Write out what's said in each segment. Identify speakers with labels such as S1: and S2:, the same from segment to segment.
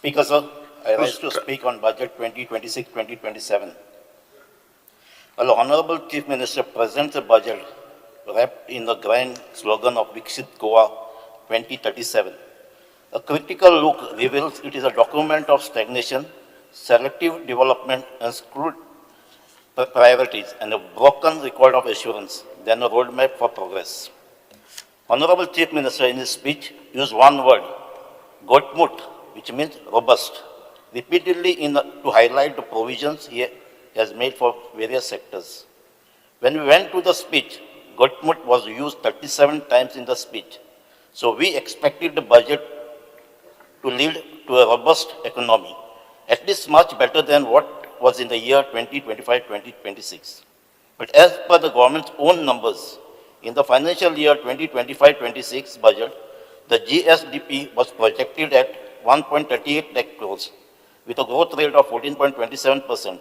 S1: Speaker, sir, I rise to speak on Budget 2026-2027. Well, Honorable Chief Minister presents a budget wrapped in the grand slogan of Viksit Goa 2037. A critical look reveals it is a document of stagnation, selective development, and skewed priorities, and a broken record of assurance, than a roadmap for progress. Honorable Chief Minister in his speech used one word, Ghattmut, which means robust, repeatedly to highlight the provisions he has made for various sectors. When we went to the speech, Ghattmut was used 37 times in the speech. So we expected the budget to lead to a robust economy, at least much better than what was in the year 2025-2026. But as per the government's own numbers, in the financial year 2025-26 budget, the GSDP was projected at 1.38 lakh crores, with a growth rate of 14.27%.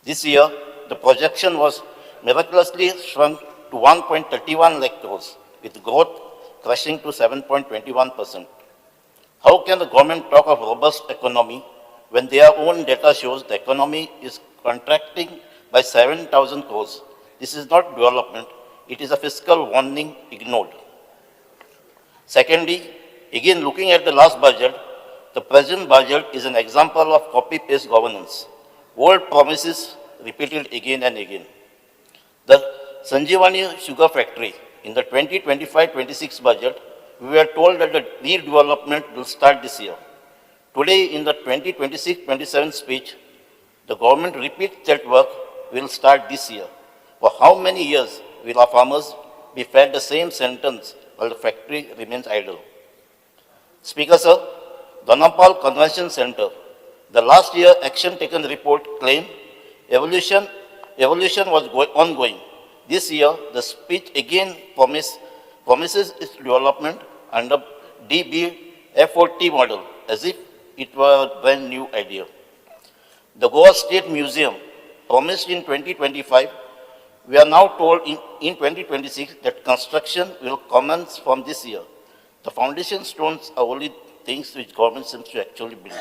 S1: This year, the projection was miraculously shrunk to 1.31 lakh crores, with growth crashing to 7.21%. How can the government talk of robust economy when their own data shows the economy is contracting by 7,000 crores? This is not development, it is a fiscal warning ignored. Secondly, again looking at the last budget, the present budget is an example of copy-paste governance. Old promises repeated again and again. The Sanjeevani Sugar Factory, in the 2025-26 budget, we were told that the redevelopment will start this year. Today, in the 2026-27 speech, the government repeats that work will start this year. For how many years will our farmers be fed the same sentence while the factory remains idle? Speaker, sir, Donapal Convention Center, the last year action taken report claimed evolution was ongoing. This year, the speech again promises its development under DBFOT model, as if it were a brand new idea. The Goa State Museum, promised in 2025, we are now told in 2026 that construction will commence from this year. The foundation stones are only things which government seems to actually build.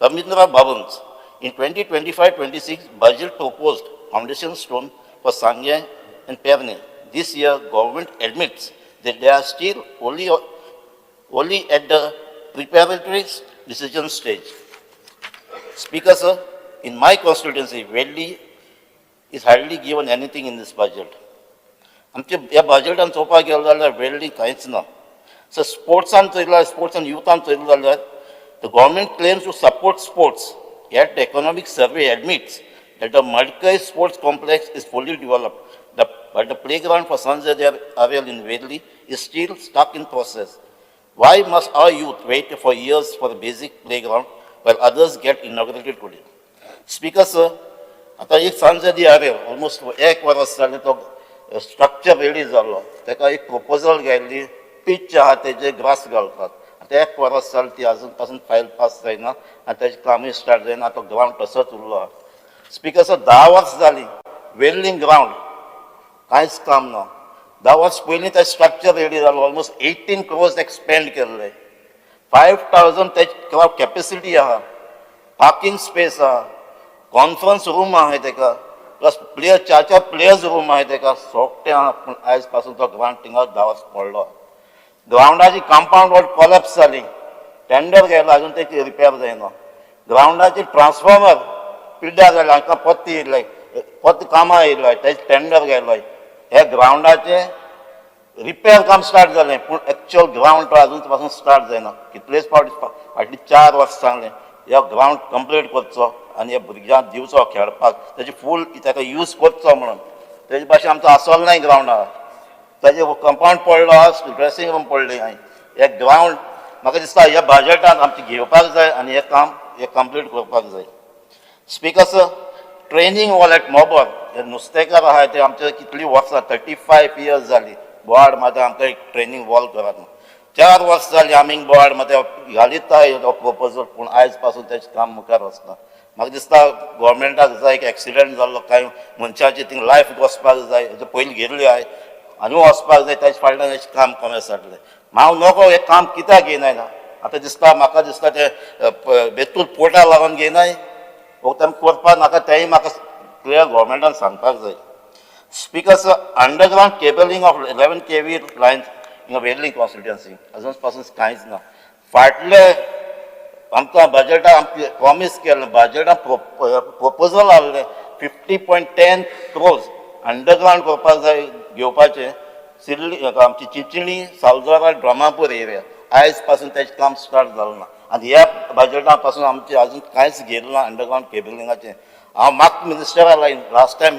S1: Ramindra Bhavans, in 2025-26, budget proposed foundation stone for Sangye and Perne. This year, government admits that they are still only at the preparatory decision stage. Speaker, sir, in my constituency, Velli is hardly given anything in this budget. आमचे ह्या बजेटान चोवपाक गेलो जाल्यार वेल्ली कांयच ना. So sportsan चयला, sports and youth चयलो जाल्यार the government claims to support sports, yet the economic survey admits that the Madkai sports complex is fully developed, but the playground for Sanjay Avel in Velli is still stuck in process. Why must our youth wait for years for the basic playground while others get inaugurated today? Speaker, sir, आता एक सांजेदी हांवें almost 1 verse जालें तो structure ready जालो, ताका एक proposal घायल्ली, peach आहा तेजे ग्रास घालतात. आतां 1 वर्स जालें ती आजून पासून फायल पास जायना आनी तेजें कामूय स्टार्ट जायना, तो ग्रावंड तसोच उरलो आहा. स्पीकर, सर, 10 वर्स जालीं वेल्लिंग ग्रावंड कांयच काम ना. 10 वर्स पयलीं तें स्ट्रक्चर रेडी जालो, ऑलमोस्ट 18 crores एक्सपेंड केल्ले, 5,000 तेजे कॅपेसिटी आहा, पार्किंग स्पेस आहा, कॉन्फरन्स रूम आहे तेका, प्लस प्लेयर 4 प्लेयर्स रूम आहे तेका, सोगटे आहा. पूण आयज पासून तो ग्रावंड थिंगा 10 वर्स पडलो. ग्रावंडाची कंपाऊंड वॉल कॉलेप्स जाली, टेंडर गेलो, अजून ते रिपेर जायना. ग्रावंडाची ट्रान्सफॉर्मर पिड्ड्यार जालें, हाका पोत्ती येयले, पोत्ती कामां येयलो, तेजे टेंडर गेलो. हे ग्रावंडाचे रिपेर काम स्टार्ट जालें, पूण एक्चुअल ग्रावंड तो अजून पासून स्टार्ट जायना. कितलेच फावटी 4 वर्स सांगलें ह्या ग्रावंड कंप्लीट करचो आनी ह्या भुरग्यांक दिवचो खेळपाक, तेजे फूल ताका यूज करचो म्हणून. तेजे भाशेन आमचो आसलो नाय ग्रावंडा. तेजे कंपाऊंड पडलो, ड्रेसींग रूम पडली. हे ग्रावंड म्हाका दिसता ह्या बजेटान आमचे घेवपाक जाय आनी हे काम कंप्लीट करपाक जाय. Speaker, sir, training wall at मोबर, हे नुस्तेकार आहाय ते आमचे कितली वर्सां 35 years जाली बोवाड मात आमकां एक ट्रेनिंग वॉल करात. 4 वर्स जाली आमी बोवाड मात घालिताय हो प्रपोजल, पूण आयज पासून तेजें काम मुखार वचना. म्हाका दिसता गोवोरमेंटाक जाय एक एक्सिडेंट जाल्लो, कांय मनशाची थिंग लायफ वचपाक जाय, हेजे पयलीं गेल्ली आहाय आनी वचपाक जाय, तेजे फाटल्यान हेजें काम कमें जातलें. हांव नको हें काम कित्याक घेयनायना. आतां दिसता म्हाका दिसता ते बेतूल पोर्टा लागून घेयनाय वो तेमकां करपा नाका तेंय म्हाका क्लियर गव्हर्मेंटान सांगपाक जाय. Speakers underground cabling of 11 kV lines in Velling constituency अजून पासून कांयच ना. फाटले आमकां बजेटान प्रॉमीस केलें बजेटान प्रपोजल आहलें 50.10 crores अंडरग्राउंड करपाक जाय घेवपाचें सिल्ली आमची चिंचणी सालगारा ड्रामापूर एरिया आयज पासून तेजें काम स्टार्ट जालें ना आनी ह्या बजेटा पासून आमचें अजून कांयच गेलें ना अंडरग्राउंड केबलिंगाचें. हांव म्हाका मिनिस्टरा लायन लास्ट टायम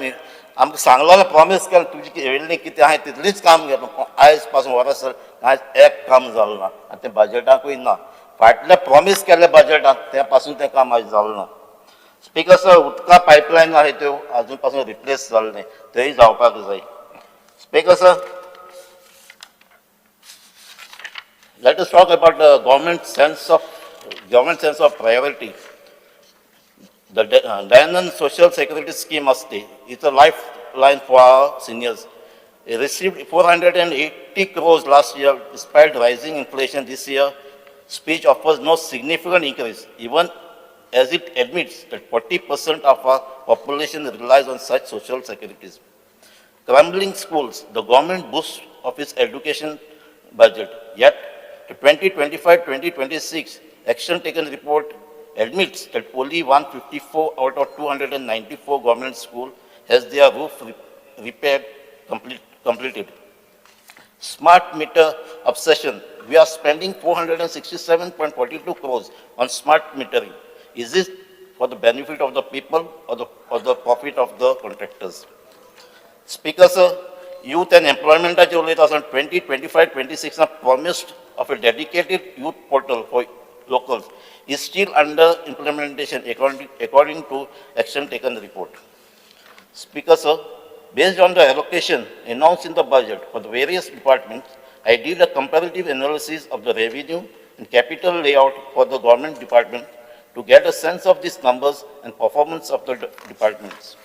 S1: आमकां सांगलेलें प्रॉमीस केलें तुजी वेल्लीं कितें हांवें तितलीच काम केलें पूण आयज पासून वर्सां कांयच एक काम जालें ना आनी तें बजेटाकूय ना. फाटलें प्रॉमीस केलें बजेटान त्या पासून तें काम आयज जालें ना. स्पीकर सर उदका पायपलायन आहाय त्यो अजून पासून रिप्लेस जालें नाय थंय जावपाक जाय. Speaker sir let us talk about the government sense of priority. The Dayanand Social Security Scheme is a lifeline for our seniors. It received 480 crores last year. Despite rising inflation this year, speech offers no significant increase, even as it admits that 40% of our population relies on such social securities. Crumbling schools, the government boost of its education budget, yet the 2025-2026 action taken report admits that only 154 out of 294 government schools has their roof repaired completed. Smart meter obsession. We are spending 467.42 crores on smart metering. Is this for the benefit of the people or the profit of the contractors? Speaker sir, youth and employment at 2025-26 promised of a dedicated youth portal for locals is still under implementation according to action taken report. Speaker sir, based on the allocation announced in the budget for the various departments, I did a comparative analysis of the revenue and capital layout for the government department to get a sense of these numbers and performance of the departments.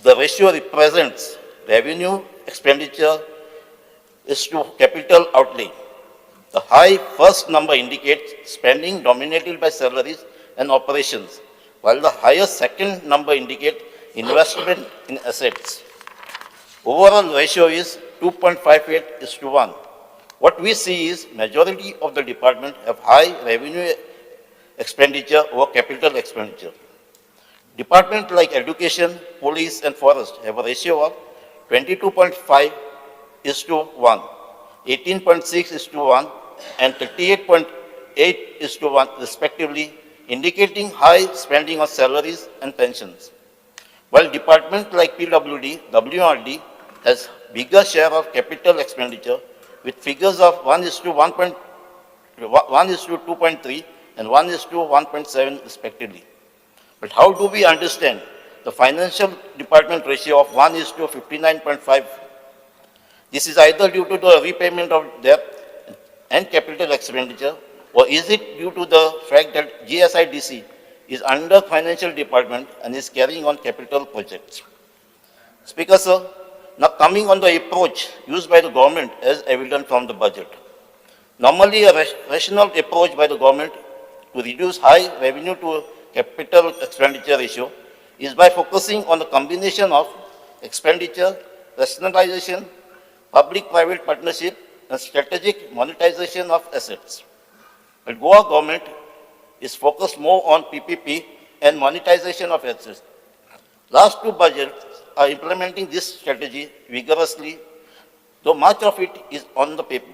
S1: The ratio represents revenue expenditure is to capital outlay. The high first number indicates spending dominated by salaries and operations, while the higher second number indicates investment in assets. Overall ratio is 2.58:1. What we see is majority of the department have high revenue expenditure over capital expenditure. Departments like education, police and forest have a ratio of 22.5:1, 18.6:1 and 38.8:1 respectively, indicating high spending on salaries and pensions. While departments like PWD, WRD has bigger share of capital expenditure with figures of 1:2.3 and 1:1.7 respectively. But how do we understand the financial department ratio of 1:59.5? This is either due to the repayment of debt and capital expenditure, or is it due to the fact that GSIDC is under financial department and is carrying on capital projects? Speaker sir, now coming on the approach used by the government as evident from the budget. Normally a rational approach by the government to reduce high revenue to capital expenditure ratio is by focusing on the combination of expenditure, rationalization, public-private partnership, and strategic monetization of assets. But Goa government is focused more on PPP and monetization of assets. Last two budgets are implementing this strategy vigorously, though much of it is on the paper.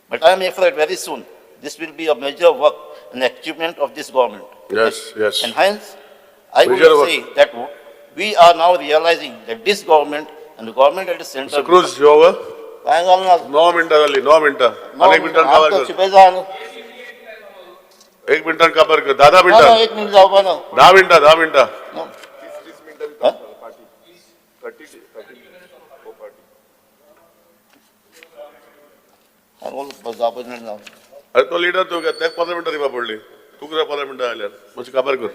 S1: But I am afraid very soon this will be a major work and achievement of this government.
S2: Yes, yes.
S1: And hence, I would say that we are now realizing that this government and the government at the center.
S2: Mr. Cruz, you over? No minute, Ali. No minute. एक minute का बार कर. एक minute का बार कर. दादा minute.
S1: एक minute जाओ बना.
S2: 10 मिनट. 10 मिनट. 30 मिनट का पार्टी. 30 पार्टी.
S1: बोल बस जाओ मिनट जाओ.
S2: अरे तो लीडर तो क्या 15 मिनट रिवा पडली. तू करा 15 मिनट आल्या. मुझे खबर कर.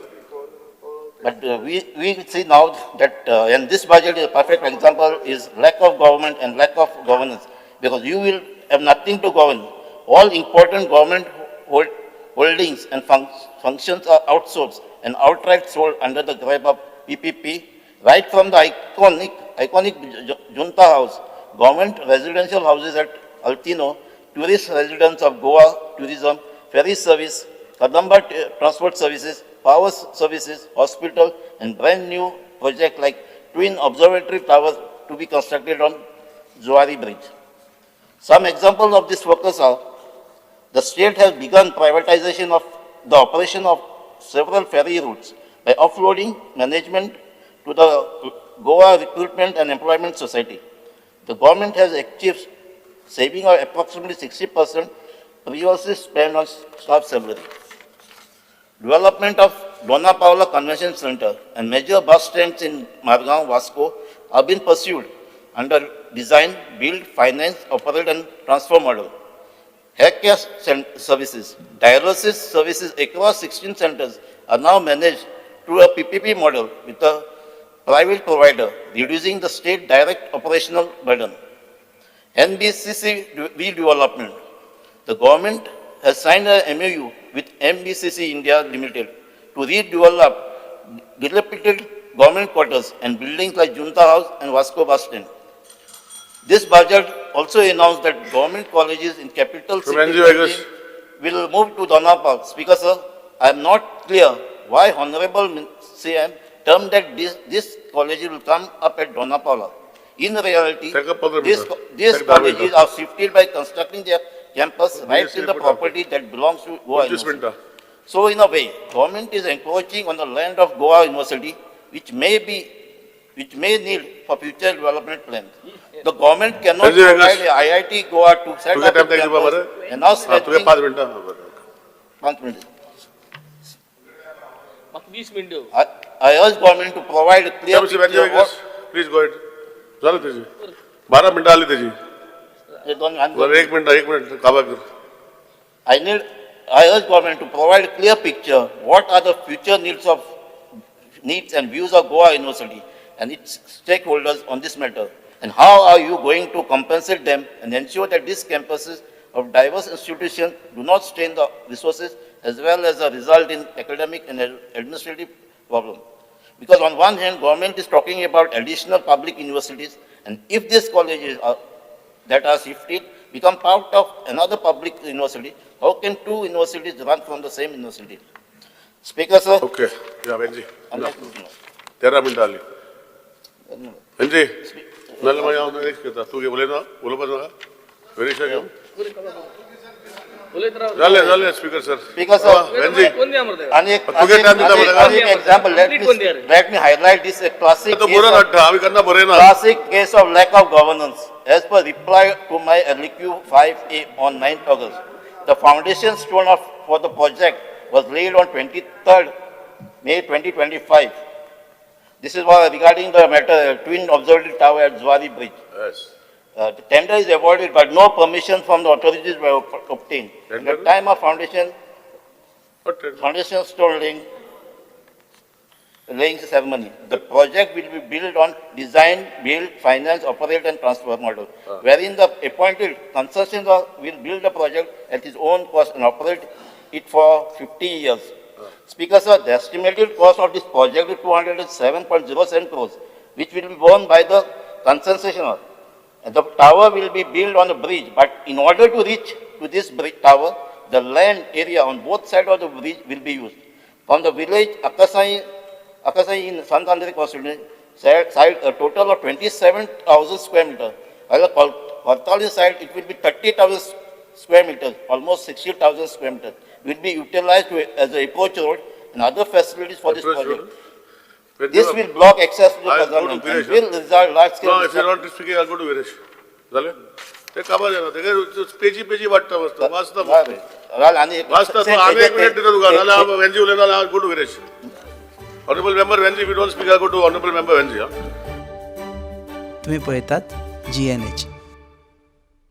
S1: But we see now that in this budget, a perfect example is lack of government and lack of governance, because you will have nothing to govern. All important government holdings and functions are outsourced and outright sold under the grip of PPP, right from the iconic Junta House, government residential houses at Altino, tourist residence of Goa Tourism, ferry service, Kadamba Transport Services, power services, hospital, and brand new project like twin observatory towers to be constructed on Zuari Bridge. Some examples of this focus are: the state has begun privatization of the operation of several ferry routes by offloading management to the Goa Recruitment and Employment Society. The government has achieved saving of approximately 60% previously spent on staff salary. Development of Dona Paula Convention Center and major bus stands in Margao, Vasco are being pursued under design, build, finance, operate and transfer model. Healthcare services, dialysis services across 16 centers are now managed through a PPP model with a private provider, reducing the state direct operational burden. NBCC redevelopment. The government has signed a MOU with MBCC India Limited to redevelop dilapidated government quarters and buildings like Junta House and Vasco Bus Stand. This budget also announced that government colleges in capital city will move to Donapal. Speaker sir, I am not clear why Honorable CM termed that these colleges will come up at Donapala. In reality, these colleges are shifted by constructing their campus right in the property that belongs to Goa University. So in a way, government is encroaching on the land of Goa University, which may need for future development plans. The government cannot provide IIT Goa to set up a campus and now stretching 5 minutes. I urge government to provide a clear picture of what...
S2: Please go ahead. झालं त्याची 12 मिनिटं आली त्याची एक minute काबा कर.
S1: I urge government to provide a clear picture what are the future needs and views of Goa University and its stakeholders on this matter, and how are you going to compensate them and ensure that these campuses of diverse institutions do not strain the resources as well as result in academic and administrative problems. Because on one hand, government is talking about additional public universities, and if these colleges that are shifted become part of another public university, how can two universities run from the same university? Speaker sir.
S2: Okay. Yeah, Benji. 13 मिनिटं आली. Benji. नल मैं यहाँ नहीं करता. तू क्या बोले ना? बोलो बस ना. वेरिफाई करो. झाले speaker sir.
S1: Speaker sir.
S2: Benji.
S1: Example. Let me highlight this classic case of lack of governance. As per reply to my LQ 5A on 9th August, the foundation stone for the project was laid on 23rd May 2025. This is regarding the matter twin observatory tower at Zuari Bridge.
S2: Yes.
S1: The tender is awarded, but no permission from the authorities were obtained. At the time of foundation stone laying ceremony, the project will be built on design, build, finance, operate and transfer model, wherein the appointed consortium will build the project at his own cost and operate it for 50 years. Speaker sir, the estimated cost of this project is 207.07 crores, which will be borne by the concessionaire. The tower will be built on a bridge, but in order to reach to this tower, the land area on both sides of the bridge will be used. From the village Akasai in Sant Andre constituency side, a total of 27,000 square meters. While the Kortali side, it will be 30,000 square meters, almost 60,000 square meters. Will be utilized as an approach road and other facilities for this project. This will block access to the government and will result large-scale...
S2: No, if you are not speaking, I'll go to Viresh. Zale? Te kaba jana. Dekhe, peji vatta vasta. Vasta. Vasta. So, aane ek minute dito duga. Nala, Venji ulena, I'll go to Viresh. Honorable member Venji, if you don't speak, I'll go to honorable member Venji.
S3: तुम्ही पळतात GNH.